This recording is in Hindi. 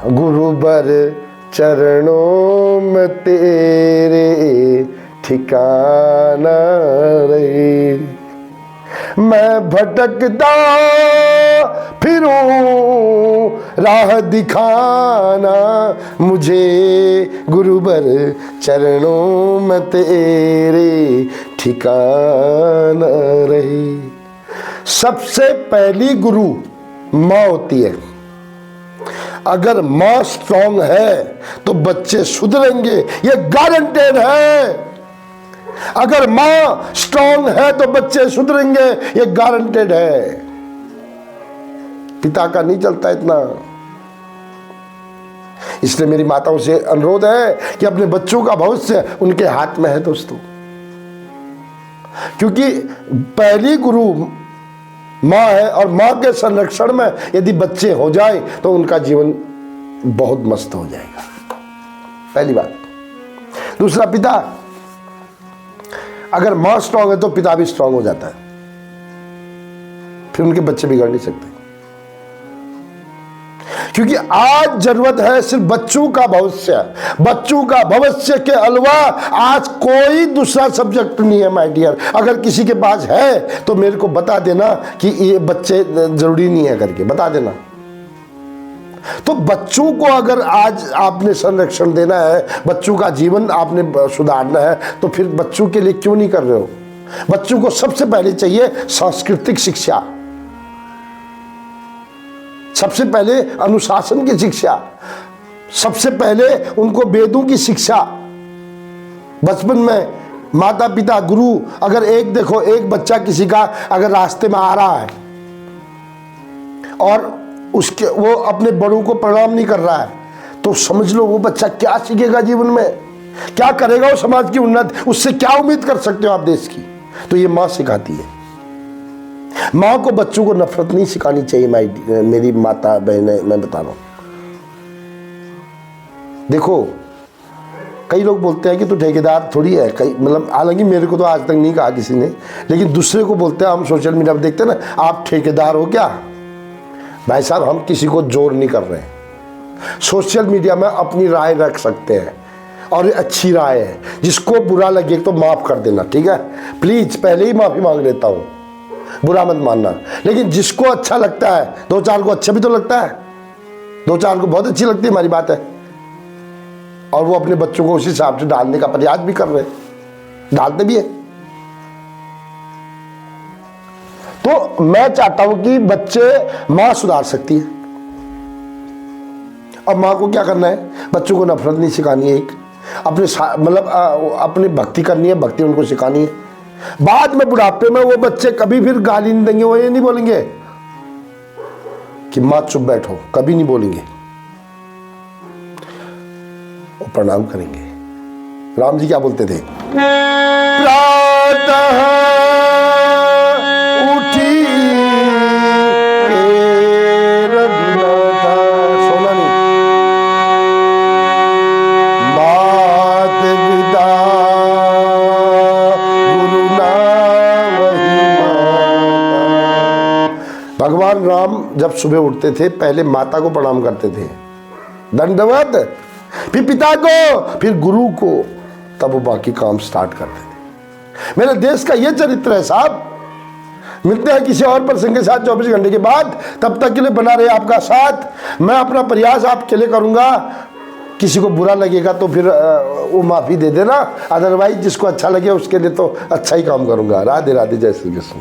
गुरुबर चरणों में तेरे ठिकाना रहे। मैं भटकता फिरूं राह दिखाना मुझे, गुरुबर चरणों में तेरे ठिकाना रहे। सबसे पहली गुरु माँ होती है। अगर माँ स्ट्रांग है तो बच्चे सुधरेंगे, ये गारंटेड है। अगर माँ स्ट्रांग है तो बच्चे सुधरेंगे, ये गारंटेड है। पिता का नहीं चलता इतना। इसलिए मेरी माताओं से अनुरोध है कि अपने बच्चों का भविष्य उनके हाथ में है दोस्तों, क्योंकि पहली गुरु माँ है और माँ के संरक्षण में यदि बच्चे हो जाए तो उनका जीवन बहुत मस्त हो जाएगा। पहली बात। दूसरा, पिता। अगर माँ स्ट्रांग है तो पिता भी स्ट्रांग हो जाता है, फिर उनके बच्चे बिगड़ नहीं सकते। क्योंकि आज जरूरत है सिर्फ बच्चों का भविष्य। बच्चों का भविष्य के अलावा आज कोई दूसरा सब्जेक्ट नहीं है माय डियर। अगर किसी के पास है तो मेरे को बता देना कि ये बच्चे जरूरी नहीं है करके बता देना। तो बच्चों को अगर आज आपने संरक्षण देना है, बच्चों का जीवन आपने सुधारना है, तो फिर बच्चों के लिए क्यों नहीं कर रहे हो? बच्चों को सबसे पहले चाहिए सांस्कृतिक शिक्षा, सबसे पहले अनुशासन की शिक्षा, सबसे पहले उनको वेदों की शिक्षा। बचपन में माता पिता गुरु, अगर एक देखो एक बच्चा किसी का अगर रास्ते में आ रहा है और उसके वो अपने बड़ों को प्रणाम नहीं कर रहा है, तो समझ लो वो बच्चा क्या सीखेगा जीवन में, क्या करेगा वो समाज की उन्नति, उससे क्या उम्मीद कर सकते हो आप देश की? तो ये माँ सिखाती है। माँ को बच्चों को नफरत नहीं सिखानी चाहिए। मेरी माता बहनें, मैं बता रहा हूं, देखो कई लोग बोलते हैं कि तू ठेकेदार थोड़ी है, कई मतलब, हालांकि मेरे को तो आज तक नहीं कहा किसी ने, लेकिन दूसरे को बोलते हैं, हम सोशल मीडिया पर देखते हैं ना, आप ठेकेदार हो क्या? भाई साहब, हम किसी को जोर नहीं कर रहे हैं। सोशल मीडिया में अपनी राय रख सकते हैं और अच्छी राय है, जिसको बुरा लगे तो माफ कर देना, ठीक है? प्लीज पहले ही माफी मांग लेता हूं, बुरा मत मानना। लेकिन जिसको अच्छा लगता है, दो चार को अच्छा भी तो लगता है, दो चार को बहुत अच्छी लगती है हमारी बात है, और वो अपने बच्चों को उसी हिसाब से डालने का प्रयास भी कर रहे हैं, डालते भी है। तो मैं चाहता हूं कि बच्चे, मां सुधार सकती है। अब मां को क्या करना है? बच्चों को नफरत नहीं सिखानी है, एक अपने मतलब अपनी भक्ति करनी है, भक्ति उनको सिखानी है। बाद में बुढ़ापे में वो बच्चे कभी फिर गाली नहीं देंगे, वो ये नहीं बोलेंगे कि मां चुप बैठो, कभी नहीं बोलेंगे, वो प्रणाम करेंगे। राम जी क्या बोलते थे? प्रातः उठी सोना नहीं, मात पिता गुरु ना वही माता। भगवान राम जब सुबह उठते थे पहले माता को प्रणाम करते थे, दंडवत, फिर पिता को, फिर गुरु को, तब वो बाकी काम स्टार्ट करते थे। मेरे देश का ये चरित्र है साहब। मिलते हैं किसी और प्रसंग के साथ 24 घंटे के बाद। तब तक के लिए बना रहे आपका साथ। मैं अपना प्रयास आपके लिए करूंगा। किसी को बुरा लगेगा तो फिर वो माफी दे देना, अदरवाइज जिसको अच्छा लगे उसके लिए तो अच्छा ही काम करूंगा। राधे राधे, जय श्री कृष्ण।